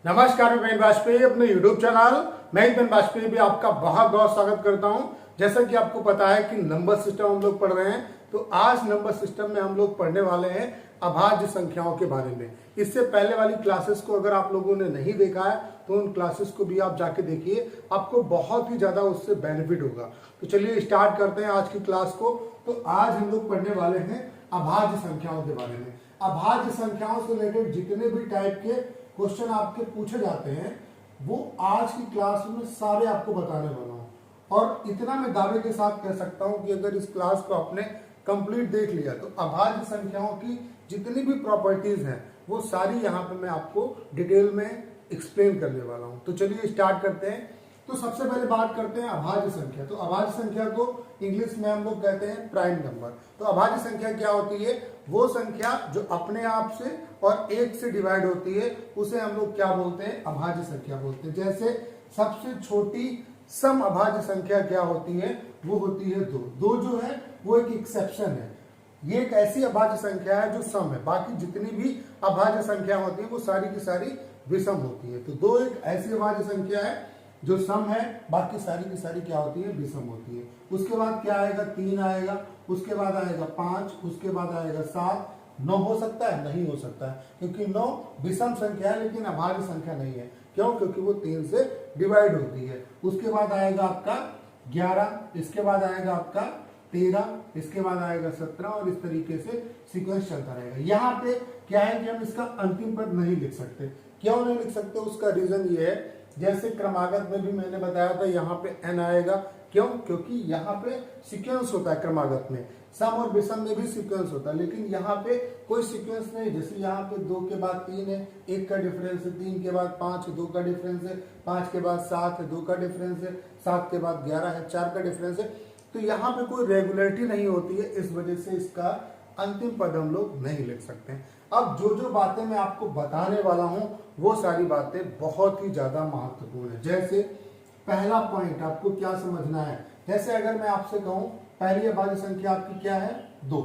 नमस्कार, मैं वाजपेयी अपने YouTube चैनल मैं वाजपेयी भी आपका बहुत बहुत स्वागत करता हूं। जैसा कि आपको पता है कि नंबर सिस्टम हम लोग पढ़ रहे हैं, तो आज नंबर सिस्टम में हम लोग पढ़ने वाले हैं अभाज्य संख्याओं के बारे में। इससे पहले वाली क्लासेस को अगर आप लोगों ने नहीं देखा है तो उन क्लासेस को भी आप जाके देखिए, आपको बहुत ही ज्यादा उससे बेनिफिट होगा। तो चलिए स्टार्ट करते हैं आज की क्लास को। तो आज हम लोग पढ़ने वाले हैं अभाज्य संख्याओं के बारे में। अभाज्य संख्याओं से रिलेटेड जितने भी टाइप के क्वेश्चन आपके पूछे जाते हैं वो आज की क्लास में सारे आपको बताने वाला हूं। और इतना मैं दावे के साथ कह सकता हूं कि अगर इस क्लास को आपने कंप्लीट देख लिया तो अभाज्य संख्याओं की जितनी भी प्रॉपर्टीज हैं वो सारी यहाँ पे मैं आपको डिटेल में एक्सप्लेन करने वाला हूं। तो चलिए स्टार्ट करते हैं। तो सबसे पहले बात करते हैं अभाज्य संख्या। तो अभाज्य संख्या को इंग्लिश में हम लोग कहते हैं प्राइम नंबर। तो अभाज्य संख्या क्या होती है? वो संख्या जो अपने आप से और एक से डिवाइड होती है उसे हम लोग क्या बोलते हैं? अभाज्य संख्या बोलते हैं। जैसे सबसे छोटी सम अभाज्य संख्या क्या होती है? वो होती है दो। दो जो है वो एक एक्सेप्शन है। ये एक ऐसी अभाज्य संख्या है जो सम है, बाकी जितनी भी अभाज्य संख्या होती है वो सारी की सारी विषम होती है। तो दो एक ऐसी अभाज्य संख्या है जो सम है, बाकी सारी की सारी क्या होती है? विषम होती है। उसके बाद क्या आएगा? 3 आएगा, उसके बाद आएगा 5, उसके बाद आएगा 7। 9 हो सकता है? नहीं हो सकता है, क्योंकि 9 विषम संख्या है लेकिन अभाज्य संख्या नहीं है। क्यों? क्योंकि वो 3 से डिवाइड होती है। उसके बाद आएगा आपका 11, इसके बाद आएगा आपका 13, इसके बाद आएगा 17 और इस तरीके से सीक्वेंस चलता रहेगा। यहाँ पे क्या है कि हम इसका अंतिम पद नहीं लिख सकते। क्यों नहीं लिख सकते? उसका रीजन ये है, जैसे क्रमागत में भी मैंने बताया था यहाँ पे n आएगा। क्यों? क्योंकि यहाँ पे सीक्वेंस होता है क्रमागत में। सम और विषम में भी सीक्वेंस होता है, लेकिन यहाँ पे कोई सीक्वेंस नहीं। जैसे यहाँ पे 2 के बाद 3 है, 1 का डिफरेंस है, 3 के बाद 5 है, 2 का डिफरेंस है, 5 के बाद 7 है, 2 का डिफरेंस है, 7 के बाद 11 है, 4 का डिफरेंस है। तो यहाँ पे कोई रेगुलरिटी नहीं होती है, इस वजह से इसका अंतिम पद हम लोग नहीं लिख सकते। अब जो जो बातें मैं आपको बताने वाला हूं वो सारी बातें बहुत ही ज्यादा महत्वपूर्ण है। जैसे पहला पॉइंट आपको क्या समझना है, जैसे अगर मैं आपसे कहूं पहली अभाज्य संख्या आपकी क्या है? 2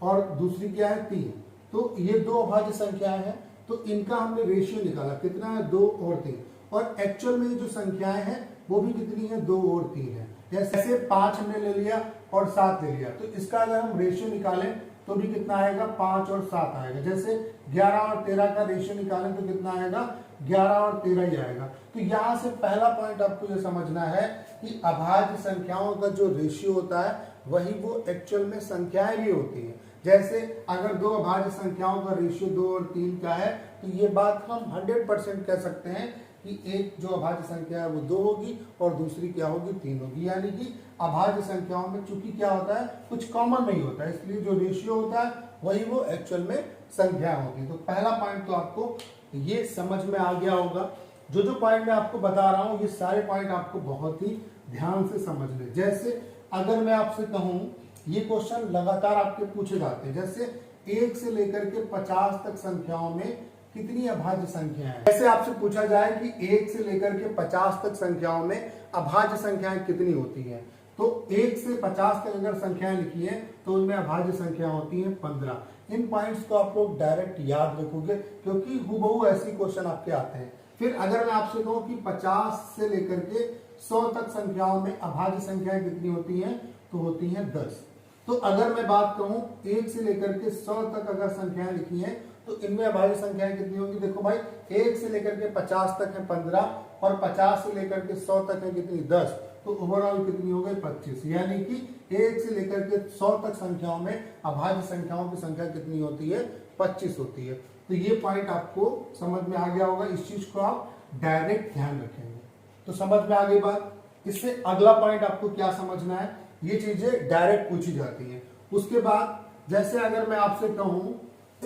और दूसरी क्या है? 3। तो ये 2 अभाज्य संख्याएं हैं, तो इनका हमने रेशियो निकाला, कितना है? 2 और 3। और एक्चुअल में जो संख्याएं हैं वो भी कितनी है? 2 और 3 है। जैसे 5 हमने ले लिया और 7 ले लिया, तो इसका अगर हम रेशियो निकालें तो भी कितना आएगा? 5 और 7 आएगा। जैसे 11 और 13 का रेशियो निकालें तो कितना आएगा? 11 और 13 ही आएगा। तो यहाँ से पहला पॉइंट आपको ये समझना है कि अभाज्य संख्याओं का जो रेशियो होता है वही वो एक्चुअल में संख्याएं भी होती है। जैसे अगर 2 अभाज्य संख्याओं का रेशियो 2 और 3 का है तो ये बात हम 100% कह सकते हैं कि एक जो अभाज्य संख्या है वो 2 होगी और दूसरी क्या होगी? 3 होगी। यानी कि अभाज्य संख्याओं में चूंकि क्या होता है, कुछ कॉमन नहीं होता है, इसलिए जो रेशियो होता है वही वो एक्चुअल में संख्या होती है। तो पहला पॉइंट तो आपको ये समझ में आ गया होगा। जो जो पॉइंट मैं आपको बता रहा हूं ये सारे पॉइंट आपको बहुत ही ध्यान से समझने। जैसे अगर मैं आपसे कहूं, ये क्वेश्चन लगातार आपके पूछे जाते हैं, जैसे 1 से लेकर के 50 तक संख्याओं में कितनी अभाज्य संख्याएं हैं। ऐसे आपसे पूछा जाए कि 1 से लेकर के 50 तक संख्याओं में अभाज्य संख्याएं कितनी होती हैं, तो 1 से 50 तक अगर संख्याएं लिखी हैं तो उनमें अभाज्य संख्या होती हैं 15। इन पॉइंट्स को आप लोग डायरेक्ट याद रखोगे क्योंकि हूबहू ऐसी क्वेश्चन आपके आते हैं। फिर अगर मैं आपसे कहूं कि 50 से लेकर के 100 तक संख्याओं में अभाज्य संख्याएं कितनी होती हैं, तो होती हैं 10। तो अगर मैं बात कहूं 1 से लेकर के 100 तक अगर संख्याएं लिखी हैं तो इनमें अभाज्य संख्याएं कितनी होंगी? देखो भाई, 1 से लेकर के 50 तक है 15 और 50 से लेकर के 100 तक है कितनी? 10। तो ओवरऑल कितनी हो गई? 25। यानी कि 1 से लेकर के 100 तक संख्याओं में अभाज्य संख्याओं की संख्या कितनी होती है? 25 होती है। तो ये पॉइंट आपको समझ में आ गया होगा, इस चीज को आप डायरेक्ट ध्यान रखेंगे तो समझ में आ गई बात। इससे अगला पॉइंट आपको क्या समझना है, ये चीजें डायरेक्ट पूछी जाती है। उसके बाद जैसे अगर मैं आपसे कहूं,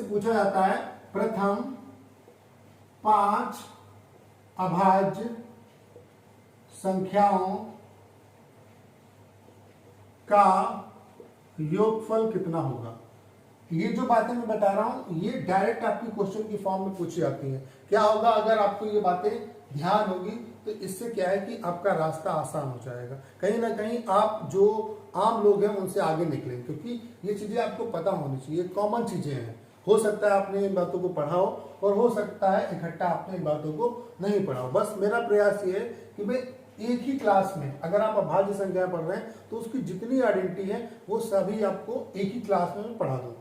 पूछा जाता है प्रथम 5 अभाज्य संख्याओं का योगफल कितना होगा। ये जो बातें मैं बता रहा हूं ये डायरेक्ट आपकी क्वेश्चन की फॉर्म में पूछी जाती है। क्या होगा अगर आपको ये बातें ध्यान होगी तो इससे क्या है कि आपका रास्ता आसान हो जाएगा। कहीं ना कहीं आप जो आम लोग हैं उनसे आगे निकलें, क्योंकि ये चीजें आपको पता होनी चाहिए, कॉमन चीजें हैं हो सकता है आपने इन बातों को पढ़ा हो और हो सकता है इकट्ठा आपने इन बातों को नहीं पढ़ा हो। बस मेरा प्रयास ये है कि मैं एक ही क्लास में अगर आप अभाज्य संख्या पढ़ रहे हैं तो उसकी जितनी आइडेंटिटी है वो सभी आपको एक ही क्लास में मैं पढ़ा दूं।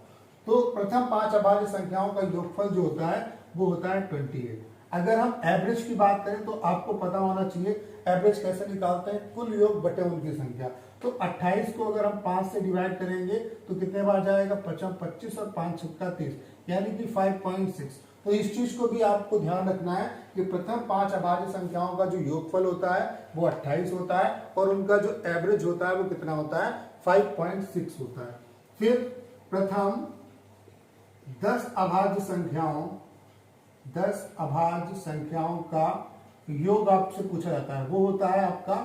तो प्रथम 5 अभाज्य संख्याओं का योगफल जो होता है वो होता है 28। अगर हम एवरेज की बात करें तो आपको पता होना चाहिए एवरेज कैसे निकालते हैं, कुल योग बटे उनकी संख्या। तो 28 को अगर हम 5 से डिवाइड करेंगे तो कितने बार जाएगा, 25 और 5 छक्का 30 यानी कि 5.6। तो इस चीज को भी आपको ध्यान रखना है कि प्रथम 5 अभाज्य संख्याओं का जो योगफल होता है वो 28 होता है और उनका जो एवरेज होता है वो कितना होता है, 5.6 होता है। फिर प्रथम 10 अभाज्य संख्याओं का योग आपसे पूछा जाता है, वो होता है आपका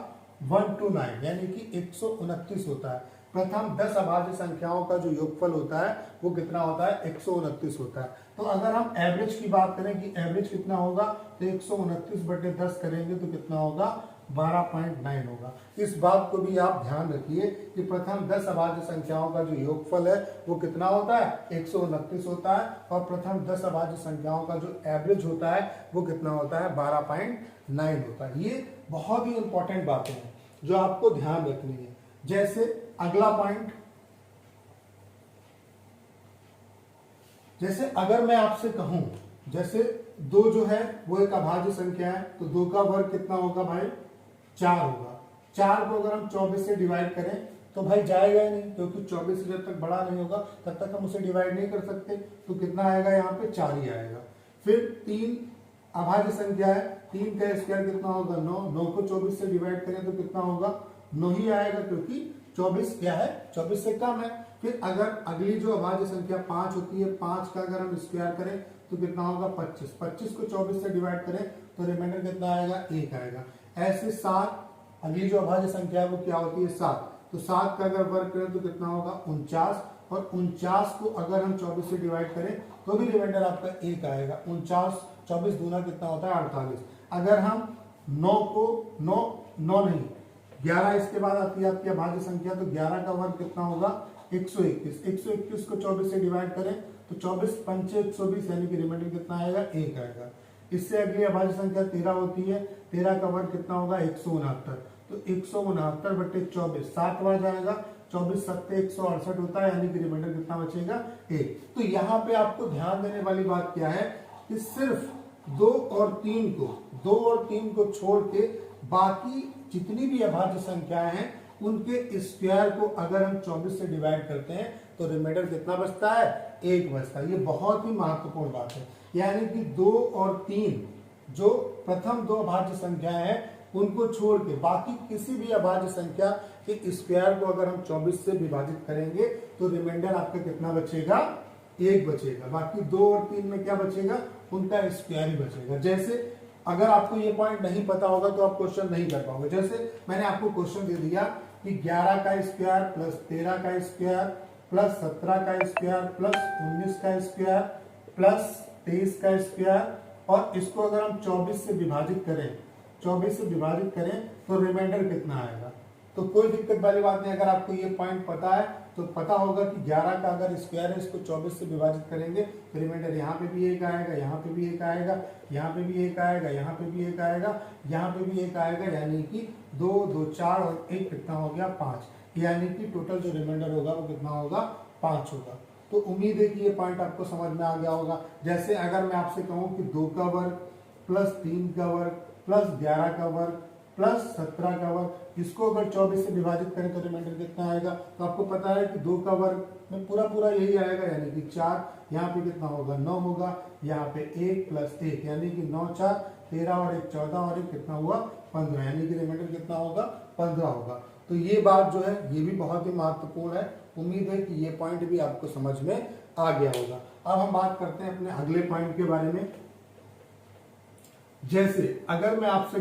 1 to 9 यानी कि 129 होता है। प्रथम 10 अभाज्य संख्याओं का जो योगफल होता है वो कितना होता है, 129 होता है। तो अगर हम एवरेज की बात करें कि एवरेज कितना होगा, तो 129 बटे 10 करेंगे तो कितना होगा, 12.9 होगा। इस बात को भी आप ध्यान रखिए कि प्रथम 10 अभाज्य संख्याओं का जो योगफल है वो कितना होता है, 129 होता है और प्रथम 10 अभाज्य संख्याओं का जो एवरेज होता है वो कितना होता है, 12.9 होता है। ये बहुत ही इंपॉर्टेंट बातें हैं जो आपको ध्यान रखनी है। जैसे अगला पॉइंट, जैसे अगर मैं आपसे कहूं जैसे 2 जो है वो एक अभाज्य संख्या है तो 2 का वर्ग कितना होगा भाई, 4 होगा। 4 को अगर हम 24 से डिवाइड करें तो भाई जाएगा ही नहीं, क्योंकि 24 से जब तक बड़ा नहीं होगा तब तक हम उसे डिवाइड नहीं कर सकते। तो कितना आएगा, यहाँ पे 4 ही आएगा। फिर 3 अभाज्य संख्या है, 3 का स्क्वायर कितना होगा, 9। 9 को 24 से डिवाइड करें तो कितना होगा, 9 ही आएगा, क्योंकि 24 क्या है, 24 से कम है। फिर अगर अगली जो अभाज्य संख्या 5 होती है, 5 का अगर हम स्क्वायर करें तो कितना होगा, 25। 25 को 24 से डिवाइड करें तो रिमाइंडर कितना आएगा, 1 आएगा। ऐसे 7, अगली जो अभाज्य संख्या है वो क्या होती है, 7। तो 7 का अगर वर्ग करें तो कितना होगा, 49। और 49 को अगर हम 24 से डिवाइड करें तो भी रिमाइंडर आपका 1 आएगा। 49, 24 दूना कितना होता है, 48। अगर हम 9 को 9 नहीं 11 इसके बाद आती है आपकी अभाज्य संख्या, तो 11 का वर्ग कितना होगा, 121। 121 को 24 से डिवाइड करें तो 24 पंचे 120 यानी कि रिमाइंडर कितना आएगा, 1 आएगा। इससे अगली अभाज्य संख्या 13 होती है, 13 का वर्ग कितना होगा, 169। तो 169 बटे 24 7 बार जाएगा, 24 सत्ते 168 होता है, यानी कि रिमाइंडर कितना बचेगा, 1। तो यहाँ पे आपको ध्यान देने वाली बात क्या है कि सिर्फ 2 और 3 को छोड़ के बाकी जितनी भी अभाज्य संख्याएं हैं उनके स्क्वायर को अगर हम 24 से डिवाइड करते हैं तो रिमाइंडर कितना बचता है, 1 बचता है। ये बहुत ही महत्वपूर्ण बात है। यानी कि 2 और 3 जो प्रथम 2 अभाज्य संख्याएं हैं उनको छोड़ के बाकी किसी भी अभाज्य संख्या के स्क्वायर को अगर हम 24 से विभाजित करेंगे तो रिमाइंडर आपका कितना बचेगा, 1 बचेगा। बाकी 2 और 3 में क्या बचेगा, उनका स्क्वायर ही बचेगा। जैसे अगर आपको ये पॉइंट नहीं पता होगा तो आप क्वेश्चन नहीं कर पाओगे। जैसे मैंने आपको क्वेश्चन दे दिया कि 11 का स्क्वायर प्लस 13 का स्क्वायर प्लस 17 का स्क्वायर प्लस 19 का स्क्वायर प्लस 23 का स्क्वायर, और इसको अगर हम 24 से विभाजित करें तो रिमाइंडर कितना आएगा। तो कोई दिक्कत वाली बात नहीं, अगर आपको ये पॉइंट पता है तो पता होगा कि 11 का अगर स्क्वायर है इसको 24 से विभाजित करेंगे तो रिमाइंडर यहाँ पे भी 1 आएगा, यहाँ पे भी 1 आएगा, यहाँ पे भी 1 आएगा, यहाँ पे भी 1 आएगा, यहाँ पे भी 1 आएगा, यानी कि 2 2 4 और 1 कितना हो गया, 5। यानी कि टोटल जो रिमाइंडर होगा वो कितना होगा, 5 होगा। तो उम्मीद है कि ये पॉइंट आपको समझ में आ गया होगा। जैसे अगर मैं आपसे कहूँ कि 2 का वर्ग प्लस 3 का वर्ग प्लस 11 का वर्ग प्लस 17 का वर्ग, इसको अगर 24 से विभाजित करें तो रिमाइंडर कितना आएगा। तो आपको पता है कि 2 का वर्ग में पूरा यही आएगा, यानी कि 4। यहाँ पे कितना होगा, 9 होगा। यहाँ पे 1 प्लस 1 यानी कि 9 4 13 और 1 14 और 1 कितना हुआ, 15, यानी कि रिमाइंडर कितना होगा, 15 होगा। तो ये बात जो है ये भी बहुत ही महत्वपूर्ण है। उम्मीद है कि ये पॉइंट भी आपको समझ में आ गया होगा। अब हम बात करते हैं अपने अगले पॉइंट के बारे में। जैसे अगर मैं आपसे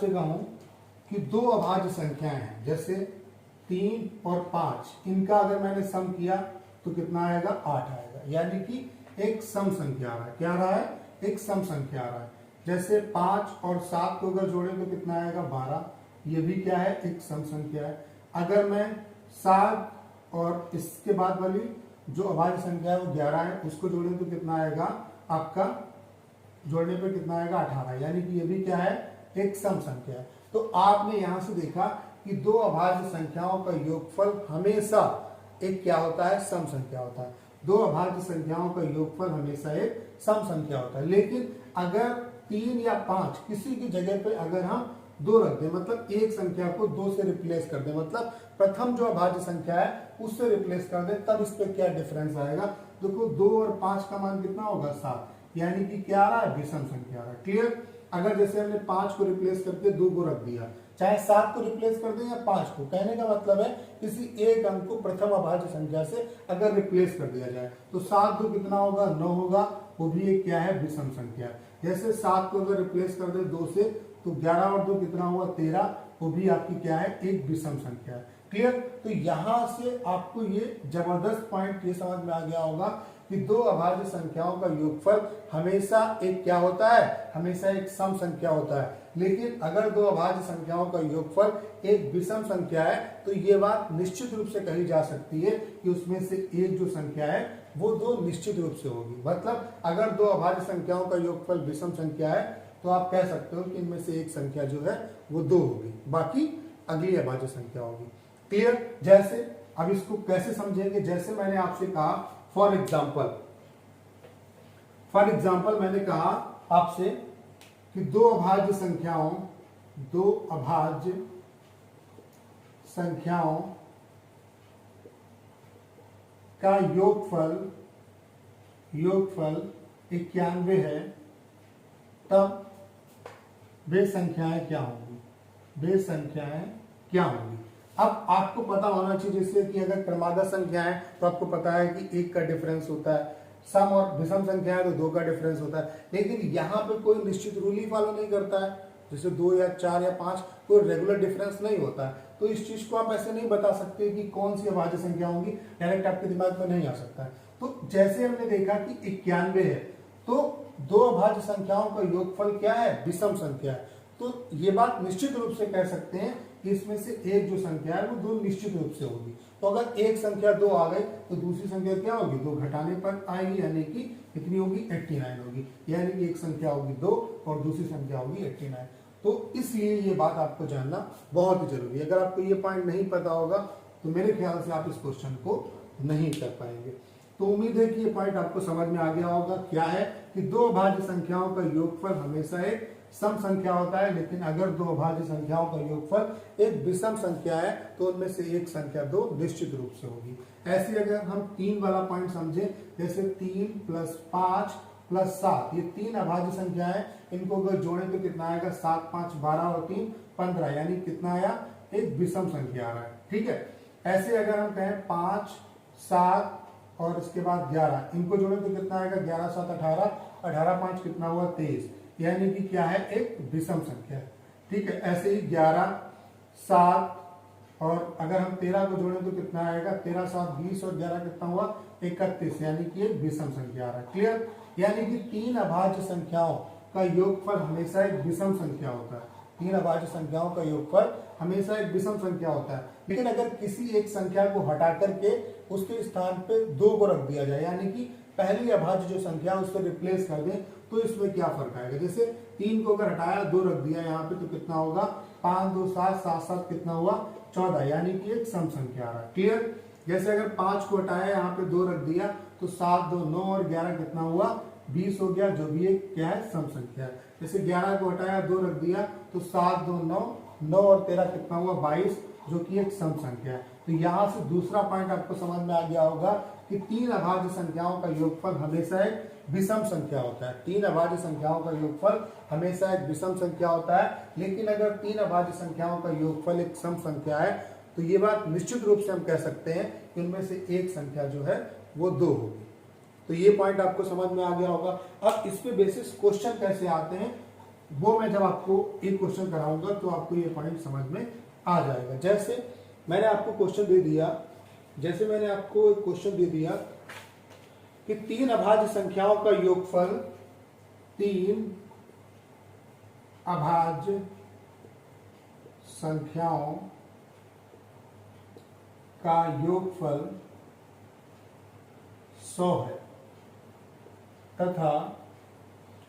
कहूं कि 2 अभाज्य संख्याएं हैं, जैसे 3 और 5, इनका अगर मैंने सम किया तो कितना आएगा, 8 आएगा। यानी कि एक सम संख्या आ रहा है। क्या आ रहा है, एक सम संख्या आ रहा है। जैसे 5 और 7 को अगर जोड़ें तो कितना आएगा, 12। ये भी क्या है, एक सम संख्या है। अगर मैं 7 और इसके बाद वाली जो अभाज्य संख्या है वो 11 है, उसको जोड़ें तो कितना आएगा आपका, जोड़ने पे कितना आएगा 18, यानी कि ये भी क्या है एक सम संख्या है। तो आपने यहां से देखा कि दो अभाज्य संख्याओं का योगफल हमेशा एक क्या होता है, सम संख्या होता है। दो अभाज्य संख्याओं का योगफल हमेशा एक सम संख्या होता है। लेकिन अगर 3 या 5 किसी की जगह पे अगर हम 2 रख दें, मतलब एक संख्या को 2 से रिप्लेस कर दें, मतलब प्रथम जो अभाज्य संख्या है उससे रिप्लेस कर दें, तब इस पे क्या डिफरेंस आएगा। देखो 2 और 5 का मान कितना होगा 7, यानी कि क्या आ रहा है, विषम संख्या आ रहा है। क्लियर। अगर जैसे हमने 5 को रिप्लेस करके 2 को रख दिया, चाहे 7 को रिप्लेस कर दें या 5 को, कहने का मतलब है किसी एक अंक को प्रथम अभाज्य संख्या से अगर रिप्लेस कर दिया जाए तो 7 2 कितना होगा 9 होगा, वो भी एक क्या है विषम संख्या। जैसे 7 को अगर रिप्लेस कर दे 2 से तो 11 और 2 कितना हुआ 13, वो भी आपकी क्या है एक विषम संख्या है। क्लियर। तो यहां से आपको ये जबरदस्त पॉइंट ये समझ में आ गया होगा कि दो अभाज्य संख्याओं का योगफल हमेशा एक क्या होता है, हमेशा एक सम संख्या होता है। लेकिन अगर दो अभाज्य संख्याओं का योगफल एक विषम संख्या है तो ये बात निश्चित रूप से कही जा सकती है कि उसमें से एक जो संख्या है वो दो निश्चित रूप से होगी। मतलब अगर दो अभाज्य संख्याओं का योगफल विषम संख्या है तो आप कह सकते हो कि इनमें से एक संख्या जो है वो 2 होगी, बाकी अगली अभाज्य संख्या होगी। क्लियर। जैसे अब इसको कैसे समझेंगे, जैसे मैंने आपसे कहा फॉर एग्जाम्पल मैंने कहा आपसे कि दो अभाज्य संख्याओं का योगफल 91 है, तब वे संख्याएं क्या होंगी। अब आपको पता होना चाहिए जैसे कि अगर क्रमागत संख्या है तो आपको पता है कि 1 का डिफरेंस होता है, सम और विषम संख्या है तो 2 का डिफरेंस होता है। लेकिन यहाँ पे कोई निश्चित रूल ही फॉलो नहीं करता है, जैसे 2 या 4 या 5 कोई रेगुलर डिफरेंस नहीं होता है। तो इस चीज को आप ऐसे नहीं बता सकते कि कौन सी अभाज्य संख्या होंगी, डायरेक्ट आपके दिमाग में नहीं आ सकता है। तो जैसे हमने देखा कि 91 है तो दो अभाज्य संख्याओं का योगफल क्या है, विषम संख्या है। तो ये बात निश्चित रूप से कह सकते हैं कि इसमें से एक जो संख्या है वो 2 निश्चित रूप से होगी। तो अगर एक संख्या 2 आ गई तो दूसरी संख्या क्या होगी, 2 घटाने पर आएगी, यानी कि कितनी होगी 89 होगी, यानी कि एक संख्या होगी 2 और दूसरी संख्या होगी 89। तो इसलिए ये बात आपको जानना बहुत ही जरूरी है। अगर आपको ये पॉइंट नहीं पता होगा तो मेरे ख्याल से आप इस क्वेश्चन को नहीं कर पाएंगे। तो उम्मीद है कि ये पॉइंट आपको समझ में आ गया होगा। क्या है कि दो अभाज्य संख्याओं का योगफल हमेशा एक सम संख्या होता है, लेकिन अगर दो अभाज्य संख्याओं का योगफल एक विषम संख्या है तो उनमें से एक संख्या 2 निश्चित रूप से होगी। ऐसे अगर हम 3 वाला पॉइंट समझे, जैसे 3 + 5 + 7, ये 3 अभाज्य संख्या है, इनको अगर जोड़े तो कितना आएगा 7 5 12 और 3 15, यानी कितना आया एक विषम संख्या आ रहा है। ठीक है। ऐसे अगर हम कहें 5 7 और इसके बाद 11, इनको जोड़े तो कितना आएगा 11 7 18, 18 5 कितना हुआ 23, यानी कि क्या है एक विषम संख्या। ठीक है। ऐसे ही 11 7 और अगर हम 13 को जोड़ें तो कितना आएगा 13 7 20 और 11 कितना हुआ 31, यानी कि एक विषम संख्या आ रहा है। क्लियर। यानी कि 3 अभाज्य संख्याओं का योगफल हमेशा एक विषम संख्या होता है। 3 अभाज्य संख्याओं का योगफल हमेशा एक विषम संख्या होता है। लेकिन अगर किसी एक संख्या को हटा करके उसके स्थान पे 2 को रख दिया जाए, यानी कि पहली अभाज्य जो संख्या है उसको रिप्लेस कर दें, तो इसमें क्या फर्क आएगा। जैसे 3 को अगर हटाया 2 रख दिया यहाँ पे तो कितना होगा 5 2 7 7 7 कितना हुआ 14, यानी कि एक सम संख्या आ रहा है। क्लियर। जैसे अगर 5 को हटाया यहाँ पे 2 रख दिया तो 7 2 9 और 11 कितना हुआ 20 हो गया, जो भी एक क्या है सम संख्या है। जैसे 11 को हटाया 2 रख दिया तो 7 2 9 9 और 13 कितना हुआ 22, जो कि एक सम संख्या है। तो यहाँ से दूसरा पॉइंट आपको समझ में आ गया होगा कि 3 अभाज्य संख्याओं का योगफल हमेशा एक विषम संख्या होता है। 3 अभाज्य संख्याओं का योगफल हमेशा एक विषम संख्या होता है। लेकिन अगर 3 अभाज्य संख्याओं का योगफल एक सम संख्या है तो ये बात निश्चित रूप से हम कह सकते हैं कि उनमें से एक संख्या जो है वो 2 होगी। तो ये पॉइंट आपको समझ में आ गया होगा। अब इस पे बेसिस क्वेश्चन कैसे आते हैं वो मैं जब आपको एक क्वेश्चन कराऊंगा तो आपको ये पॉइंट समझ में आ जाएगा। जैसे मैंने आपको क्वेश्चन दे दिया, कि 3 अभाज्य संख्याओं का योगफल 3 अभाज्य संख्याओं का योगफल 100 है तथा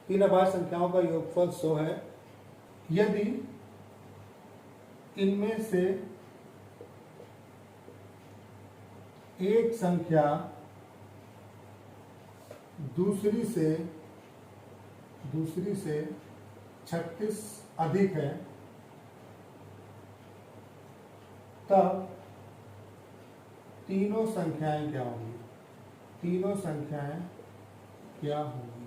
तीन अभाज्य संख्याओं का योगफल 100 है यदि इनमें से एक संख्या दूसरी से 36 अधिक है तब तीनों संख्याएं क्या होंगी? तीनों संख्याएं क्या होंगी?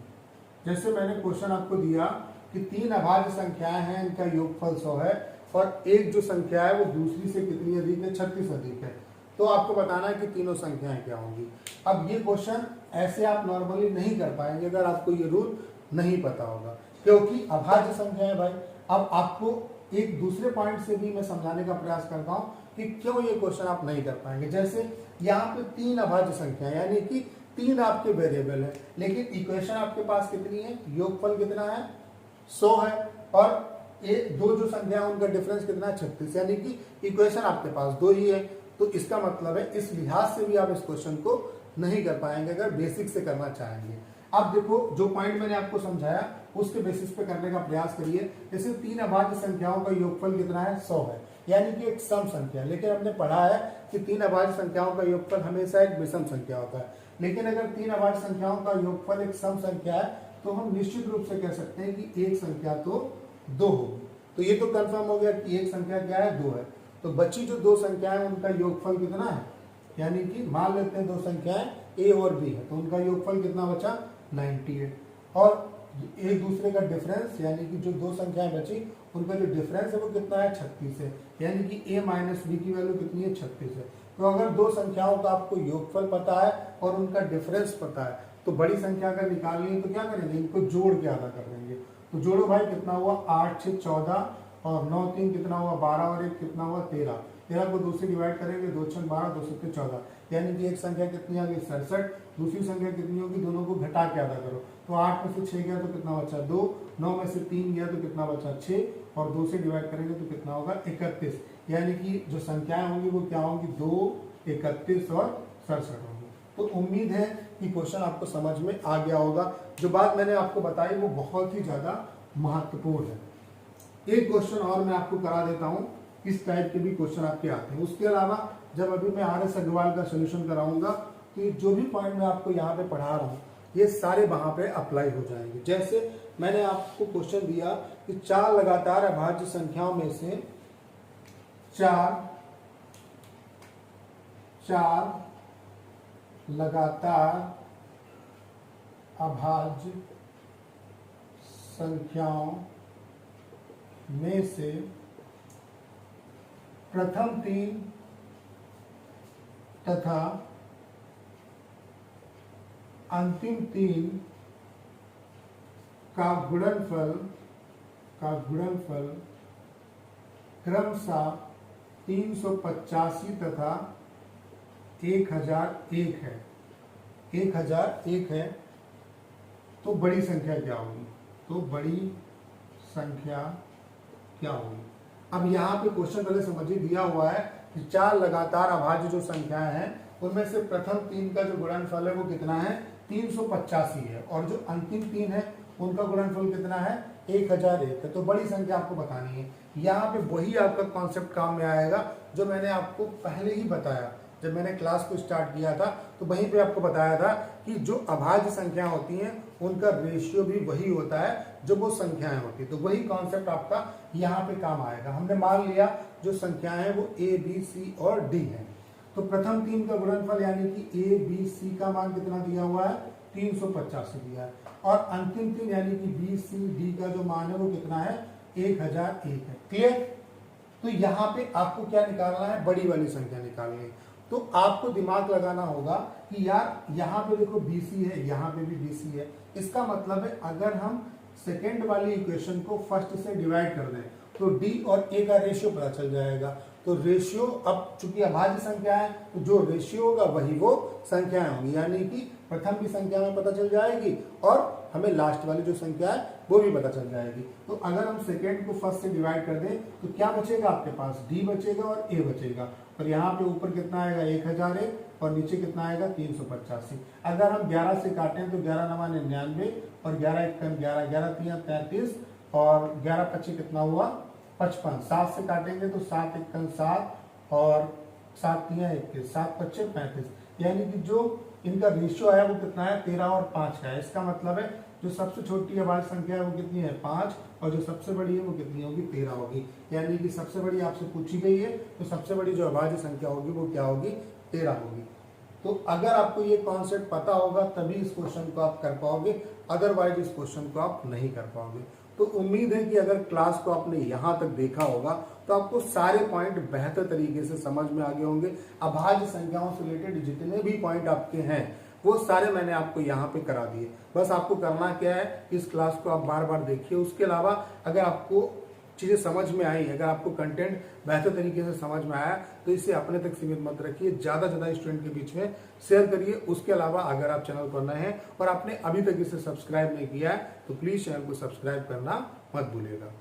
जैसे मैंने क्वेश्चन आपको दिया कि तीन अभाज्य संख्याएं हैं, इनका योगफल 100 है और एक जो संख्या है वो दूसरी से कितनी अधिक है? 36 अधिक है। तो आपको बताना है कि तीनों संख्याएं क्या होंगी। अब ये क्वेश्चन ऐसे आप नॉर्मली नहीं कर पाएंगे अगर आपको ये रूल नहीं पता होगा, क्योंकि अभाज्य संख्या है भाई। अब आपको एक दूसरे पॉइंट से भी मैं समझाने का प्रयास करता हूं कि क्यों ये क्वेश्चन आप नहीं कर पाएंगे। जैसे यहाँ पे तीन अभाज्य संख्या यानी कि तीन आपके वेरिएबल है, लेकिन इक्वेशन आपके पास कितनी है? योगफल कितना है? 100 है और दो जो संख्या है उनका डिफरेंस कितना है? 36, यानी कि इक्वेशन आपके पास दो ही है। तो इसका मतलब है इस लिहाज से भी आप इस क्वेश्चन को नहीं कर पाएंगे अगर बेसिक से करना चाहेंगे। अब देखो जो पॉइंट मैंने आपको समझाया उसके बेसिस पे करने का प्रयास करिए। जैसे तीन अभाज्य संख्याओं का योगफल कितना है? 100 है, यानी कि एक सम संख्या। लेकिन हमने पढ़ा है कि तीन अभाज्य संख्याओं का योगफल हमेशा एक विषम संख्या होता है। लेकिन अगर तीन अभाज्य संख्याओं का योगफल एक सम संख्या है तो हम निश्चित रूप से कह सकते हैं कि एक संख्या तो 2 होगी। तो ये तो कंफर्म हो गया कि एक संख्या क्या है? 2 है। तो बची जो दो संख्याएं उनका योगफल कितना है? यानी कि मान लेते हैं दो संख्याएं a और b है, तो उनका योगफल कितना बचा? 98। और एक दूसरे का डिफरेंस यानी कि जो दो संख्याएं बची उनका जो डिफरेंस है वो कितना है? 36 है, यानी कि a माइनस बी की वैल्यू कितनी है? 36 है। तो अगर दो संख्याओं का आपको योगफल पता है और उनका डिफरेंस पता है तो बड़ी संख्या अगर निकालनी है तो क्या करेंगे? इनको जोड़ के आधा कर देंगे। तो जोड़ो भाई, कितना हुआ? 8 6 14 और 9 3 कितना हुआ? 12 और 1 कितना हुआ? 13। 13 को 2 से डिवाइड करेंगे, 2 6 12, 2 7 14, यानी कि एक संख्या कितनी आ गई? 67। दूसरी संख्या कितनी होगी? दोनों को घटा के आधा करो। तो 8 में से 6 गया तो कितना बचा? 2। 9 में से 3 गया तो कितना बचा? 6 और 2 से डिवाइड करेंगे तो कितना होगा? 31। यानी कि जो संख्याएं होंगी वो क्या होंगी? 2, 31 और 67 होंगी। तो उम्मीद है कि क्वेश्चन आपको समझ में आ गया होगा। जो बात मैंने आपको बताई वो बहुत ही ज्यादा महत्वपूर्ण है। एक क्वेश्चन और मैं आपको करा देता हूं, इस टाइप के भी क्वेश्चन आपके आते हैं। उसके अलावा जब अभी मैं RS अग्रवाल का सोल्यूशन कराऊंगा तो जो भी पॉइंट मैं आपको यहाँ पे पढ़ा रहा हूँ ये सारे वहां पे अप्लाई हो जाएंगे। जैसे मैंने आपको क्वेश्चन दिया कि चार लगातार अभाज्य संख्याओं में से चार लगातार अभाज्य संख्याओं में से प्रथम तीन तथा अंतिम तीन का गुणनफल क्रमशः 385 तथा 1001 है। 1001 है तो बड़ी संख्या क्या होगी? तो बड़ी संख्या क्या होगी? अब यहाँ पे क्वेश्चन पहले समझिए, दिया हुआ है कि चार लगातार अभाज्य जो संख्याएं हैं उनमें से प्रथम तीन का जो गुणनफल है वो कितना है? 385 है और जो अंतिम तीन है उनका गुणनफल कितना है? 1001 है। तो बड़ी संख्या आपको बतानी है। यहाँ पे वही आपका कॉन्सेप्ट काम में आएगा जो मैंने आपको पहले ही बताया। जब मैंने क्लास को स्टार्ट किया था तो वहीं पे आपको बताया था कि जो अभाज्य संख्या होती हैं उनका रेशियो भी वही होता है जो वो संख्याएं होती है। तो वही कॉन्सेप्ट आपका यहाँ पे काम आएगा। हमने मान लिया जो संख्याएं हैं वो A, B, C और D हैं। तो प्रथम तीन का गुणनफल यानी कि A, B, C का मान कितना दिया हुआ है? 385 दिया है। और अंतिम तीन यानी कि B, C, D का जो मान है वो कितना है? 1001 है। क्लियर? तो यहाँ पे आपको क्या निकालना है? बड़ी वाली संख्या निकालनी है। तो आपको दिमाग लगाना होगा कि यार यहाँ पे देखो BC है, यहाँ पे भी BC है। इसका मतलब है अगर हम सेकेंड वाली इक्वेशन को फर्स्ट से डिवाइड कर दें तो D और A का रेशियो पता चल जाएगा। तो रेशियो, अब चूंकि अभाज्य संख्या है तो जो रेशियो होगा वही वो संख्याएं होंगी, यानी कि प्रथम की संख्या में पता चल जाएगी और हमें लास्ट वाली जो संख्या है वो भी पता चल जाएगी। तो अगर हम सेकेंड को फर्स्ट से डिवाइड कर दें तो क्या बचेगा आपके पास? D बचेगा और A बचेगा। और यहाँ पे ऊपर कितना आएगा? 1001, और नीचे कितना आएगा 385। अगर हम 11 से काटें तो 11 नवा 99 और 11 एक 11, 11 3 33 और 11 25 कितना हुआ 55। 7 से काटेंगे तो 7 एक 7 और 7 3 21, 7 25 35, यानी कि जो इनका रेशियो है वो कितना है 13 और 5 का है। इसका मतलब है जो सबसे छोटी अभाज्य संख्या है वो कितनी है 5 और जो सबसे बड़ी है वो कितनी होगी 13 होगी। यानी कि सबसे बड़ी आपसे पूछी गई है तो सबसे बड़ी जो अभाज्य संख्या होगी वो क्या होगी 13 होगी। तो अगर आपको ये कॉन्सेप्ट पता होगा तभी इस क्वेश्चन को आप कर पाओगे, अदरवाइज इस क्वेश्चन को आप नहीं कर पाओगे। तो उम्मीद है कि अगर क्लास को आपने यहाँ तक देखा होगा तो आपको सारे पॉइंट बेहतर तरीके से समझ में आ गए होंगे। अभाज्य संख्याओं से रिलेटेड जितने भी पॉइंट आपके हैं वो सारे मैंने आपको यहाँ पे करा दिए। बस आपको करना क्या है, इस क्लास को आप बार बार देखिए। उसके अलावा अगर आपको चीजें समझ में आई, अगर आपको कंटेंट बेहतर तरीके से समझ में आया तो इसे अपने तक सीमित मत रखिए, ज्यादा स्टूडेंट के बीच में शेयर करिए। उसके अलावा अगर आप चैनल पर नए हैं और आपने अभी तक इसे सब्सक्राइब नहीं किया है तो प्लीज चैनल को सब्सक्राइब करना मत भूलिएगा।